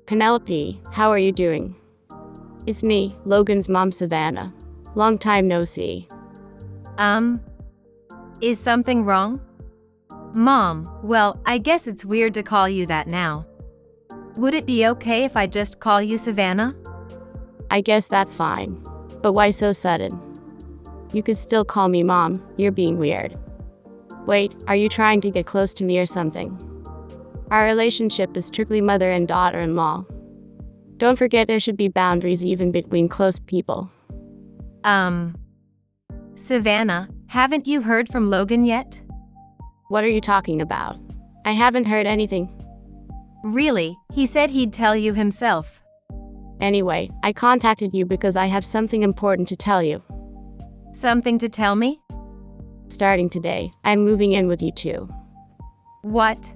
Penelope, how are you doing? It's me, Logan's mom, Savannah. Long time no see. Um, is something wrong? Mom, well, I guess it's weird to call you that now. Would it be okay if I just call you Savannah? I guess that's fine. But why so sudden? You could still call me mom, you're being weird. Wait, are you trying to get close to me or something? Our relationship is strictly mother and daughter-in-law. Don't forget there should be boundaries even between close people. Savannah, haven't you heard from Logan yet? What are you talking about? I haven't heard anything. Really, he said he'd tell you himself. Anyway, I contacted you because I have something important to tell you. Something to tell me? Starting today, I'm moving in with you too. What?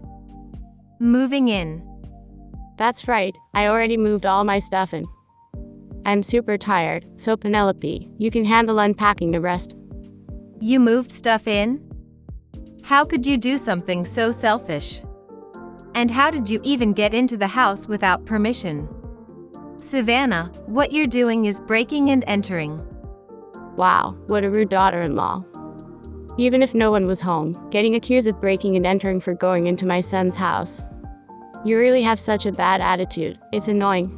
Moving in? That's right, I already moved all my stuff in. I'm super tired, so Penelope, you can handle unpacking the rest. You moved stuff in? How could you do something so selfish? And how did you even get into the house without permission? Savannah, what you're doing is breaking and entering. Wow, what a rude daughter-in-law. Even if no one was home, getting accused of breaking and entering for going into my son's house. You really have such a bad attitude, it's annoying.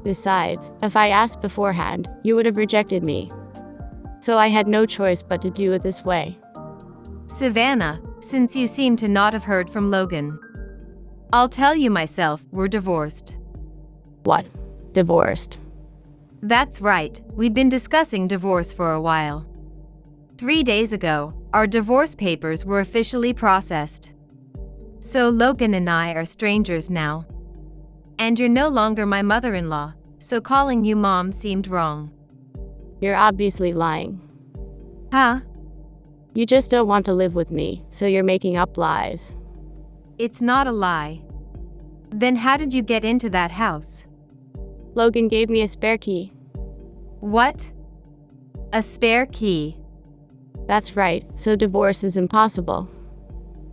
Besides, if I asked beforehand, you would have rejected me. So I had no choice but to do it this way. Savannah, since you seem to not have heard from Logan, I'll tell you myself, we're divorced. What? Divorced? That's right, we've been discussing divorce for a while. 3 days ago, our divorce papers were officially processed. So Logan and I are strangers now. And you're no longer my mother-in-law, so calling you mom seemed wrong. You're obviously lying. Huh? You just don't want to live with me, so you're making up lies. It's not a lie. Then how did you get into that house? Logan gave me a spare key. What? A spare key? That's right, so divorce is impossible.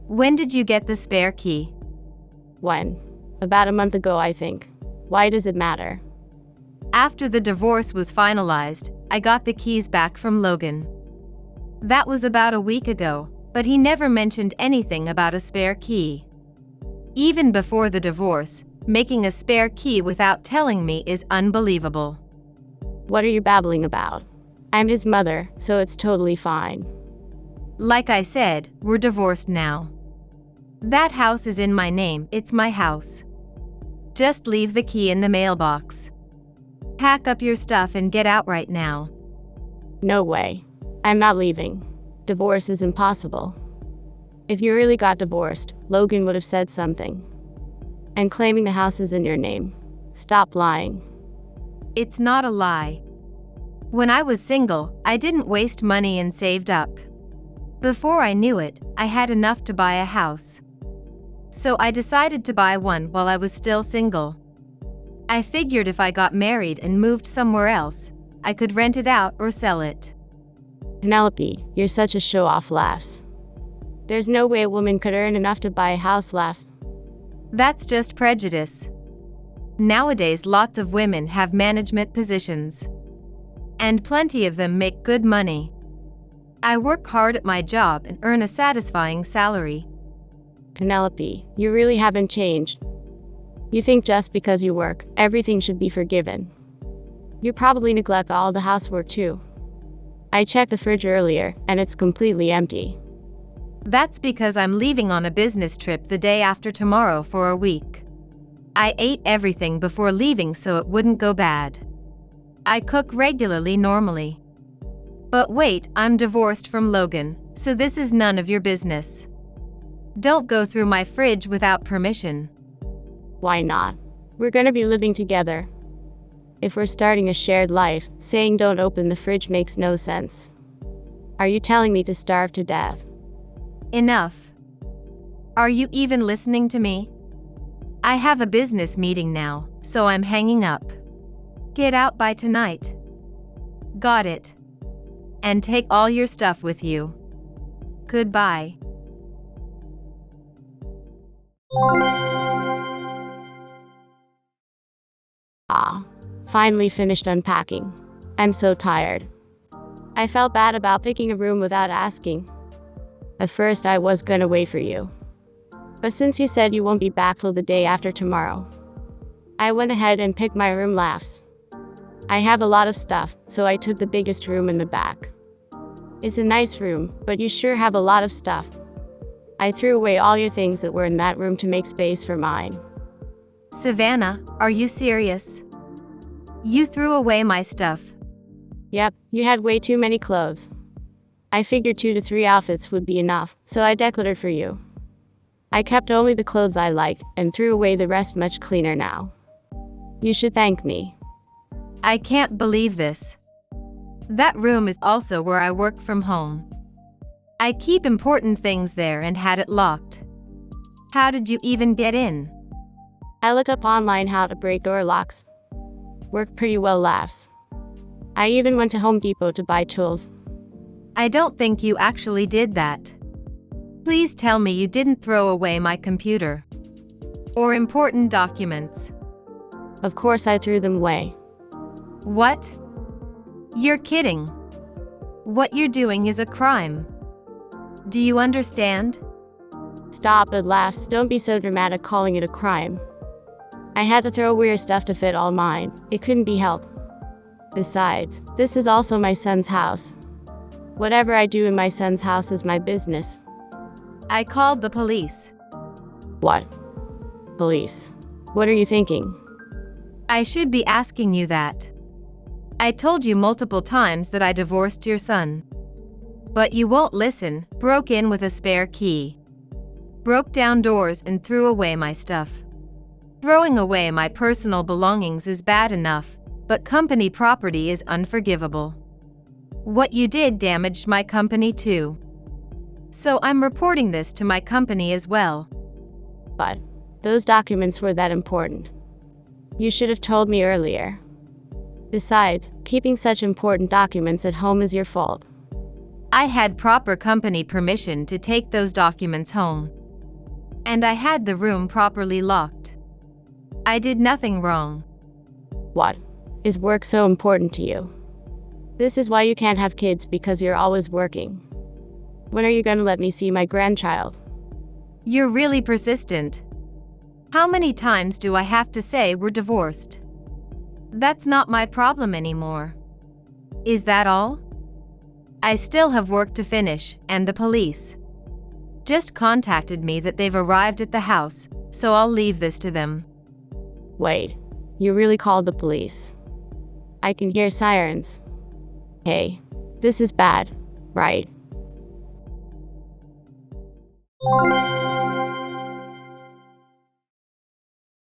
When did you get the spare key? When? About a month ago, I think. Why does it matter? After the divorce was finalized, I got the keys back from Logan. That was about a week ago, but he never mentioned anything about a spare key. Even before the divorce, making a spare key without telling me is unbelievable. What are you babbling about? I'm his mother, so it's totally fine. Like I said, we're divorced now. That house is in my name, it's my house. Just leave the key in the mailbox. Pack up your stuff and get out right now. No way. I'm not leaving. Divorce is impossible. If you really got divorced, Logan would have said something. And claiming the house is in your name. Stop lying. It's not a lie. When I was single, I didn't waste money and saved up. Before I knew it, I had enough to buy a house. So I decided to buy one while I was still single. I figured if I got married and moved somewhere else, I could rent it out or sell it. Penelope, you're such a show-off lass. There's no way a woman could earn enough to buy a house, lass. That's just prejudice. Nowadays, lots of women have management positions. And plenty of them make good money. I work hard at my job and earn a satisfying salary. Penelope, you really haven't changed. You think just because you work, everything should be forgiven. You probably neglect all the housework too. I checked the fridge earlier, and it's completely empty. That's because I'm leaving on a business trip the day after tomorrow for a week. I ate everything before leaving so it wouldn't go bad. I cook regularly normally. But wait, I'm divorced from Logan, so this is none of your business. Don't go through my fridge without permission. Why not? We're gonna be living together. If we're starting a shared life, saying don't open the fridge makes no sense. Are you telling me to starve to death? Enough. Are you even listening to me? I have a business meeting now, so I'm hanging up. Get out by tonight. Got it. And take all your stuff with you. Goodbye. Finally finished unpacking. I'm so tired. I felt bad about picking a room without asking. At first I was gonna wait for you. But since you said you won't be back till the day after tomorrow, I went ahead and picked my room last. I have a lot of stuff, so I took the biggest room in the back. It's a nice room, but you sure have a lot of stuff. I threw away all your things that were in that room to make space for mine. Savannah, are you serious? You threw away my stuff. Yep, you had way too many clothes. I figured 2 to 3 outfits would be enough, so I decluttered for you. I kept only the clothes I liked and threw away the rest much cleaner now. You should thank me. I can't believe this. That room is also where I work from home. I keep important things there and had it locked. How did you even get in? I looked up online how to break door locks. Worked pretty well last. I even went to Home Depot to buy tools. I don't think you actually did that. Please tell me you didn't throw away my computer. Or important documents. Of course I threw them away. What? You're kidding. What you're doing is a crime. Do you understand? Stop at last, don't be so dramatic calling it a crime. I had to throw away your stuff to fit all mine. It couldn't be helped. Besides, this is also my son's house. Whatever I do in my son's house is my business. I called the police. What? Police? What are you thinking? I should be asking you that. I told you multiple times that I divorced your son. But you won't listen, broke in with a spare key. Broke down doors and threw away my stuff. Throwing away my personal belongings is bad enough, but company property is unforgivable. What you did damaged my company too. So I'm reporting this to my company as well. But those documents were that important. You should have told me earlier. Besides, keeping such important documents at home is your fault. I had proper company permission to take those documents home. And I had the room properly locked. I did nothing wrong. What? Is work so important to you? This is why you can't have kids, because you're always working. When are you gonna let me see my grandchild? You're really persistent. How many times do I have to say we're divorced? That's not my problem anymore. Is that all? I still have work to finish, and the police just contacted me that they've arrived at the house, so I'll leave this to them. Wait, you really called the police? I can hear sirens. Hey, this is bad, right?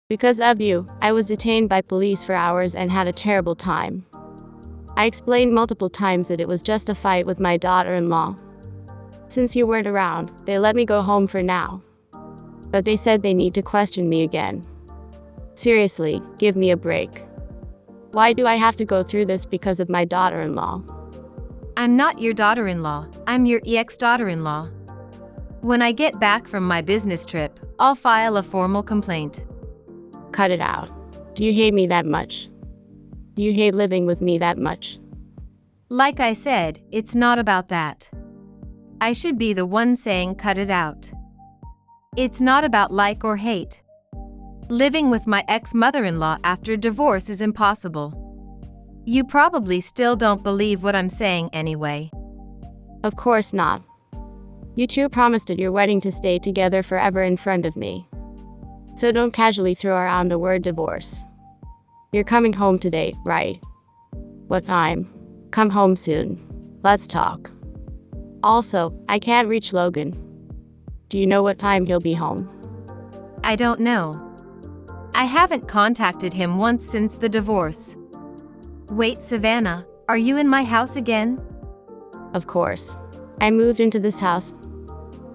Because of you, I was detained by police for hours and had a terrible time. I explained multiple times that it was just a fight with my daughter-in-law. Since you weren't around, they let me go home for now. But they said they need to question me again. Seriously, give me a break. Why do I have to go through this because of my daughter-in-law? I'm not your daughter-in-law, I'm your ex-daughter-in-law. When I get back from my business trip, I'll file a formal complaint. Cut it out. Do you hate me that much? Do you hate living with me that much? Like I said, it's not about that. I should be the one saying cut it out. It's not about like or hate. Living with my ex-mother-in-law after divorce is impossible. You probably still don't believe what I'm saying anyway. Of course not. You two promised at your wedding to stay together forever in front of me. So don't casually throw around the word divorce. You're coming home today, right? What time? Come home soon. Let's talk. Also, I can't reach Logan. Do you know what time he'll be home? I don't know. I haven't contacted him once since the divorce. Wait, Savannah, are you in my house again? Of course. I moved into this house.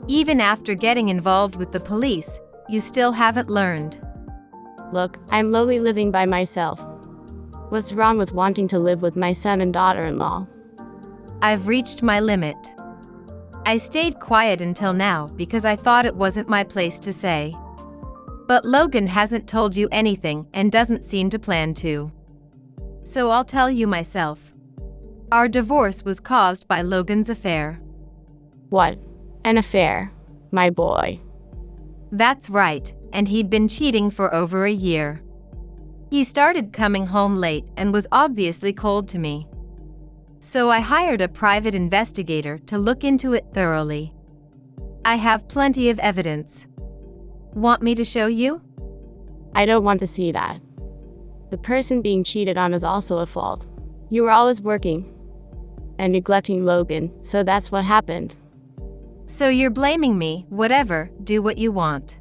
Even after getting involved with the police, you still haven't learned. Look, I'm lonely living by myself. What's wrong with wanting to live with my son and daughter-in-law? I've reached my limit. I stayed quiet until now because I thought it wasn't my place to say. But Logan hasn't told you anything and doesn't seem to plan to. So I'll tell you myself. Our divorce was caused by Logan's affair. What? An affair, my boy. That's right, and he'd been cheating for over a year. He started coming home late and was obviously cold to me. So I hired a private investigator to look into it thoroughly. I have plenty of evidence. Want me to show you? I don't want to see that. The person being cheated on is also a fault. You were always working and neglecting Logan, so that's what happened. So you're blaming me, whatever, do what you want.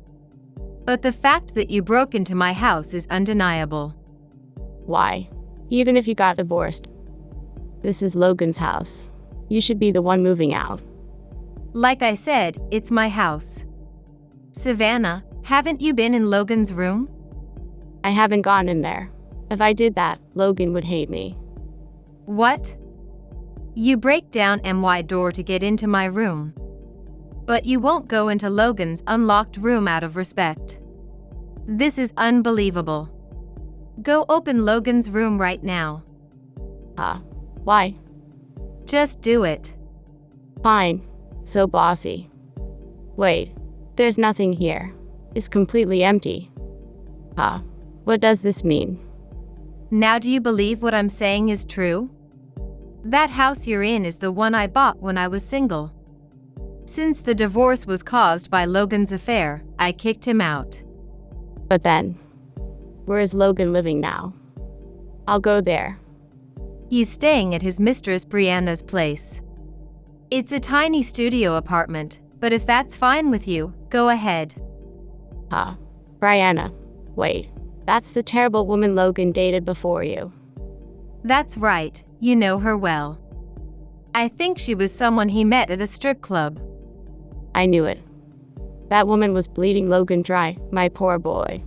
But the fact that you broke into my house is undeniable. Why? Even if you got divorced, this is Logan's house. You should be the one moving out. Like I said, it's my house. Savannah, haven't you been in Logan's room? I haven't gone in there. If I did that, Logan would hate me. What? You break down my door to get into my room. But you won't go into Logan's unlocked room out of respect. This is unbelievable. Go open Logan's room right now. Why? Just do it. Fine. So bossy. Wait, there's nothing here. It's completely empty. What does this mean? Now do you believe what I'm saying is true? That house you're in is the one I bought when I was single. Since the divorce was caused by Logan's affair, I kicked him out. But then, where is Logan living now? I'll go there. He's staying at his mistress Brianna's place. It's a tiny studio apartment, but if that's fine with you, go ahead. Brianna. Wait, that's the terrible woman Logan dated before you. That's right, you know her well. I think she was someone he met at a strip club. I knew it. That woman was bleeding Logan dry, my poor boy.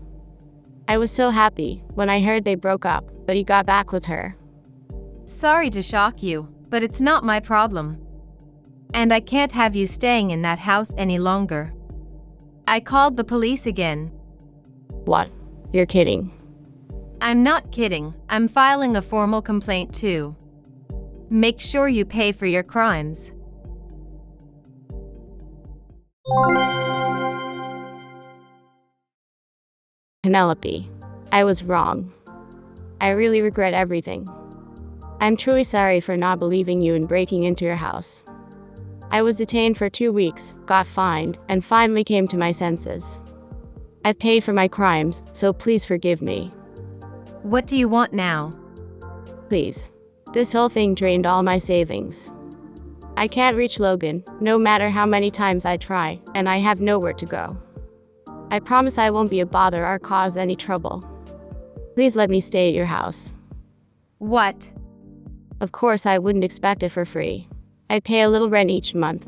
I was so happy when I heard they broke up, but he got back with her. Sorry to shock you, but it's not my problem. And I can't have you staying in that house any longer. I called the police again. What? You're kidding. I'm not kidding, I'm filing a formal complaint too. Make sure you pay for your crimes. Penelope, I was wrong. I really regret everything. I'm truly sorry for not believing you and breaking into your house. I was detained for 2 weeks, got fined, and finally came to my senses. I've paid for my crimes, so please forgive me. What do you want now? Please. This whole thing drained all my savings. I can't reach Logan, no matter how many times I try, and I have nowhere to go. I promise I won't be a bother or cause any trouble. Please let me stay at your house. What? Of course I wouldn't expect it for free. I'd pay a little rent each month.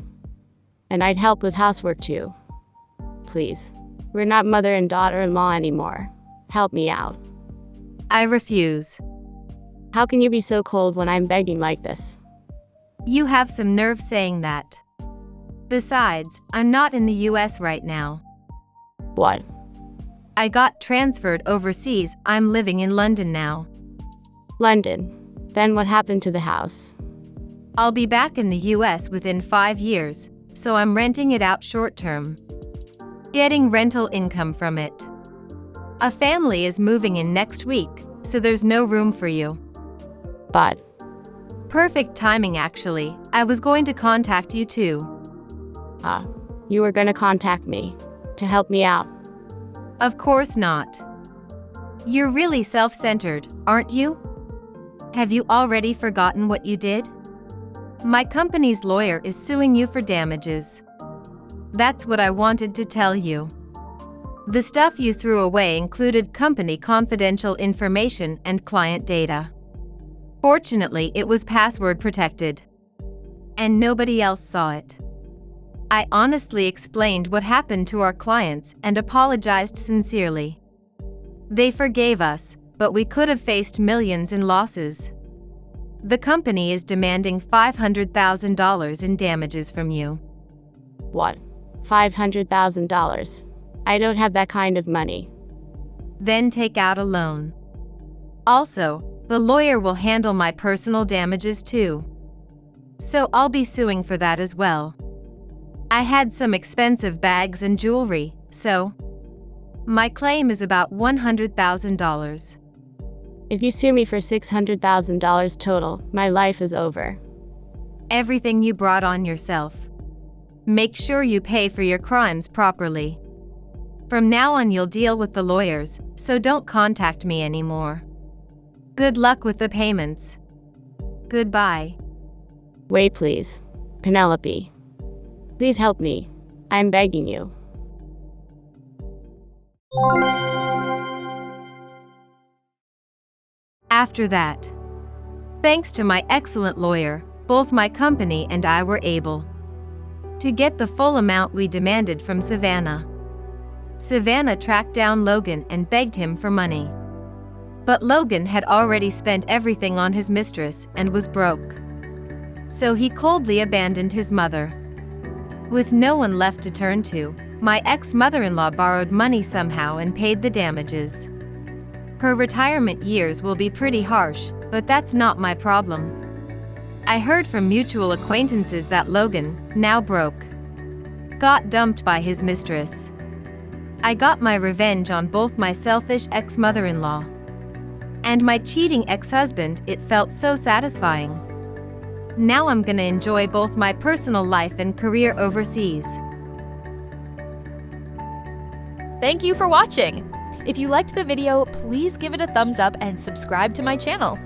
And I'd help with housework too. Please. We're not mother and daughter-in-law anymore. Help me out. I refuse. How can you be so cold when I'm begging like this? You have some nerve saying that. Besides, I'm not in the US right now. What? I got transferred overseas. I'm living in London now. London. Then what happened to the house? I'll be back in the US within 5 years, so I'm renting it out short term. Getting rental income from it. A family is moving in next week, so there's no room for you. But perfect timing actually. I was going to contact you too. You were gonna contact me to help me out. Of course not. You're really self-centered, aren't you? Have you already forgotten what you did? My company's lawyer is suing you for damages. That's what I wanted to tell you. The stuff you threw away included company confidential information and client data. Fortunately, it was password protected. And nobody else saw it. I honestly explained what happened to our clients and apologized sincerely. They forgave us, but we could have faced millions in losses. The company is demanding $500,000 in damages from you. What? $500,000? I don't have that kind of money. Then take out a loan. Also, The lawyer will handle my personal damages too. So I'll be suing for that as well. I had some expensive bags and jewelry, so my claim is about $100,000. If you sue me for $600,000 total, my life is over. Everything you brought on yourself. Make sure you pay for your crimes properly. From now on you'll deal with the lawyers, so don't contact me anymore. Good luck with the payments. Goodbye. Wait, please. Penelope. Please help me. I'm begging you. After that, thanks to my excellent lawyer, both my company and I were able to get the full amount we demanded from Savannah. Savannah tracked down Logan and begged him for money. But Logan had already spent everything on his mistress and was broke. So he coldly abandoned his mother. With no one left to turn to, my ex-mother-in-law borrowed money somehow and paid the damages. Her retirement years will be pretty harsh, but that's not my problem. I heard from mutual acquaintances that Logan, now broke, got dumped by his mistress. I got my revenge on both my selfish ex-mother-in-law and my cheating ex-husband. It felt so satisfying. Now I'm gonna enjoy both my personal life and career overseas. Thank you for watching. If you liked the video, please give it a thumbs up and subscribe to my channel.